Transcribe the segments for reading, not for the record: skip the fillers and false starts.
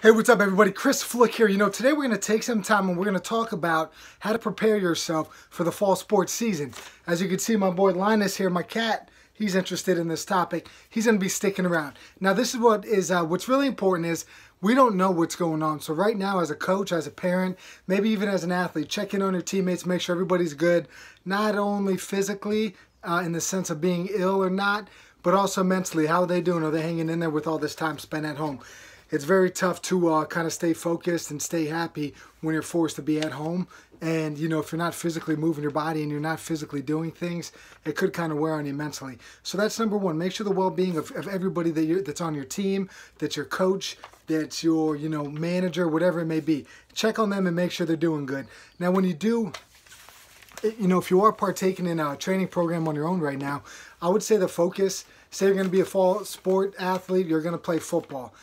Hey, what's up everybody? Chris Flick here. Today we're going to take some time and we're going to talk about how to prepare yourself for the fall sports season. As you can see, my boy Linus here, my cat, he's interested in this topic. He's going to be sticking around. Now, this is what's really important is we don't know what's going on. So right now, as a coach, as a parent, maybe even as an athlete, check in on your teammates, make sure everybody's good, not only physically in the sense of being ill or not, but also mentally. How are they doing? Are they hanging in there with all this time spent at home? It's very tough to kind of stay focused and stay happy when you're forced to be at home. And, if you're not physically moving your body and you're not physically doing things, it could kind of wear on you mentally. So that's number one. Make sure the well-being of everybody that's on your team, that's your coach, that's your, manager, whatever it may be. Check on them and make sure they're doing good. Now, when you do, if you are partaking in a training program on your own right now, I would say the focus, say you're going to be a fall sport athlete, you're going to play football.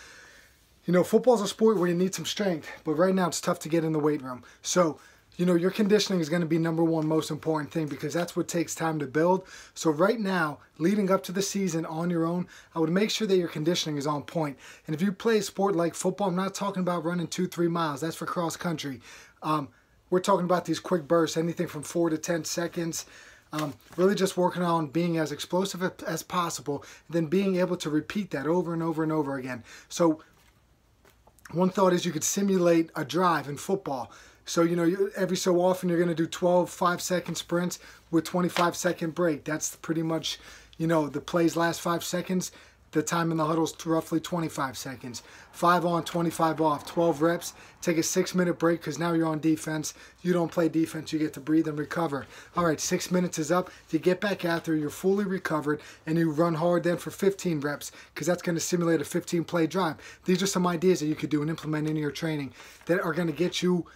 Football's a sport where you need some strength, but right now it's tough to get in the weight room. So, your conditioning is going to be number one most important thing because that's what takes time to build. So right now, leading up to the season on your own, I would make sure that your conditioning is on point. And if you play a sport like football, I'm not talking about running 2-3 miles. That's for cross country. We're talking about these quick bursts, anything from 4 to 10 seconds. Really just working on being as explosive as possible, and then being able to repeat that over and over and over again. So one thought is you could simulate a drive in football. So, every so often you're going to do 12 5-second sprints with 25-second break. That's pretty much, the play's last 5 seconds. The time in the huddle is roughly 25 seconds. 5 on, 25 off, 12 reps. Take a 6-minute break because now you're on defense. You don't play defense. You get to breathe and recover. All right, 6 minutes is up. You get back out there, you're fully recovered, and you run hard then for 15 reps because that's going to simulate a 15-play drive. These are some ideas that you could do and implement into your training that are going to get you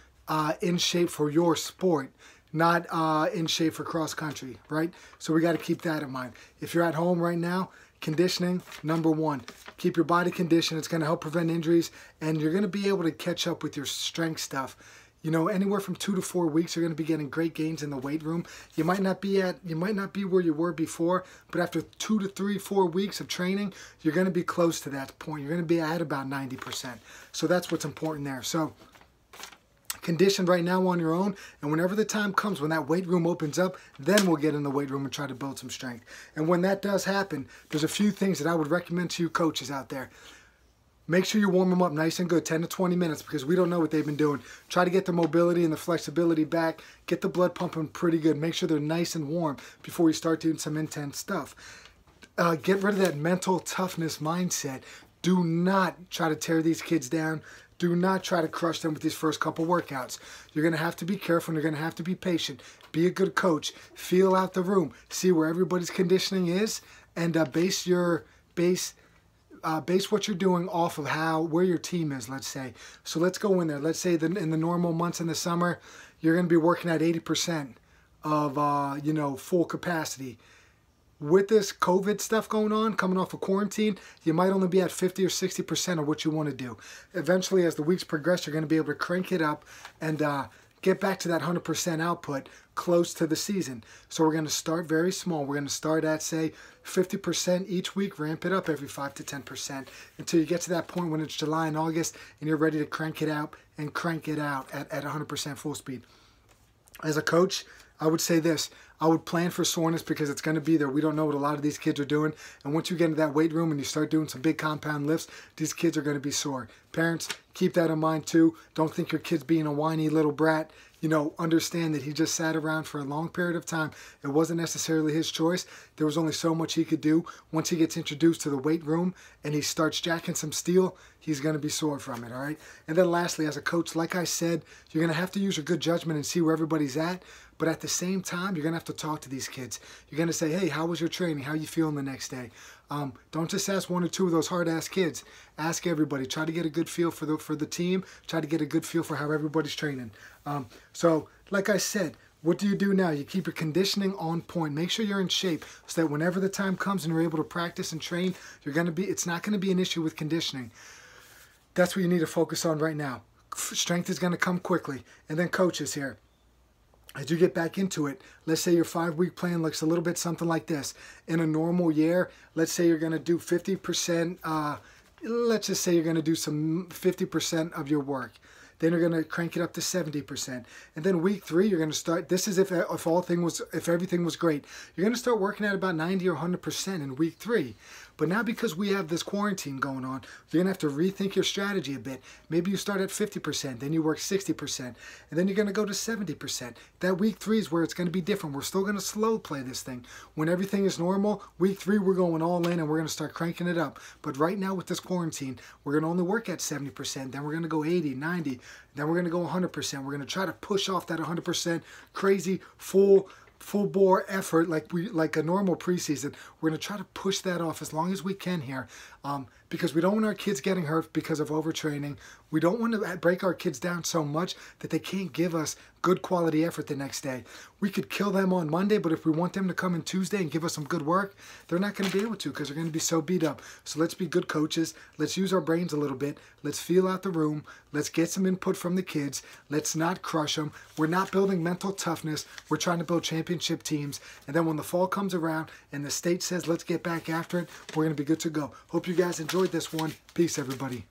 in shape for your sport, not in shape for cross country, right? So we got to keep that in mind. If you're at home right now, conditioning, number one. Keep your body conditioned. It's going to help prevent injuries, and you're going to be able to catch up with your strength stuff. Anywhere from 2 to 4 weeks, you're going to be getting great gains in the weight room. You might not be where you were before, but after 2 to 3, 4 weeks of training, you're going to be close to that point. You're going to be at about 90%. So that's what's important there. So condition right now on your own, and whenever the time comes when that weight room opens up, then we'll get in the weight room and try to build some strength. And when that does happen, there's a few things that I would recommend to you coaches out there. Make sure you warm them up nice and good, 10 to 20 minutes, because we don't know what they've been doing. Try to get the mobility and the flexibility back, get the blood pumping pretty good, make sure they're nice and warm before you start doing some intense stuff. Get rid of that mental toughness mindset. Do not try to tear these kids down. Do not try to crush them with these first couple workouts. You're going to have to be careful and you're going to have to be patient. Be a good coach. Feel out the room. See where everybody's conditioning is, and base what you're doing off of where your team is, let's say. So let's go in there. Let's say that in the normal months in the summer, you're going to be working at 80% of full capacity. With this COVID stuff going on, coming off of quarantine, you might only be at 50 or 60% of what you want to do. Eventually, as the weeks progress, you're going to be able to crank it up and get back to that 100% output close to the season. So we're going to start very small. We're going to start at, say, 50% each week, ramp it up every 5 to 10% until you get to that point when it's July and August and you're ready to crank it out at 100% full speed. As a coach, I would say this. I would plan for soreness because it's going to be there. We don't know what a lot of these kids are doing. And once you get into that weight room and you start doing some big compound lifts, these kids are going to be sore. Parents, keep that in mind too. Don't think your kid's being a whiny little brat. Understand that he just sat around for a long period of time. It wasn't necessarily his choice. There was only so much he could do. Once he gets introduced to the weight room and he starts jacking some steel, he's going to be sore from it, all right? And then lastly, as a coach, like I said, you're going to have to use your good judgment and see where everybody's at. But at the same time, you're going to have to talk to these kids. You're going to say, hey, how was your training? How are you feeling the next day? Don't just ask 1 or 2 of those hard-ass kids. Ask everybody. Try to get a good feel for the team. Try to get a good feel for how everybody's training. So, like I said, what do you do now? You keep your conditioning on point. Make sure you're in shape so that whenever the time comes and you're able to practice and train, it's not going to be an issue with conditioning. That's what you need to focus on right now. Strength is going to come quickly. And then coaches here. As you get back into it, let's say your 5-week plan looks a little bit something like this. In a normal year, let's say you're going to do 50% let's just say you're going to do some 50% of your work. Then you're going to crank it up to 70%. And then week 3, you're going to start, this is if everything was great. You're going to start working at about 90 or 100% in week 3. But now because we have this quarantine going on, you're going to have to rethink your strategy a bit. Maybe you start at 50%, then you work 60%, and then you're going to go to 70%. That week 3 is where it's going to be different. We're still going to slow play this thing. When everything is normal, week 3, we're going all in and we're going to start cranking it up. But right now with this quarantine, we're going to only work at 70%, then we're going to go 80, 90, then we're going to go 100%. We're going to try to push off that 100% crazy full bore effort like a normal preseason. We're going to try to push that off as long as we can here, because we don't want our kids getting hurt because of overtraining. We don't want to break our kids down so much that they can't give us good quality effort the next day. We could kill them on Monday, but if we want them to come in Tuesday and give us some good work, they're not going to be able to because they're going to be so beat up. So let's be good coaches. Let's use our brains a little bit. Let's feel out the room. Let's get some input from the kids. Let's not crush them. We're not building mental toughness. We're trying to build championship teams. And then when the fall comes around and the state says, let's get back after it, we're going to be good to go. Hope you guys enjoyed this one. Peace, everybody.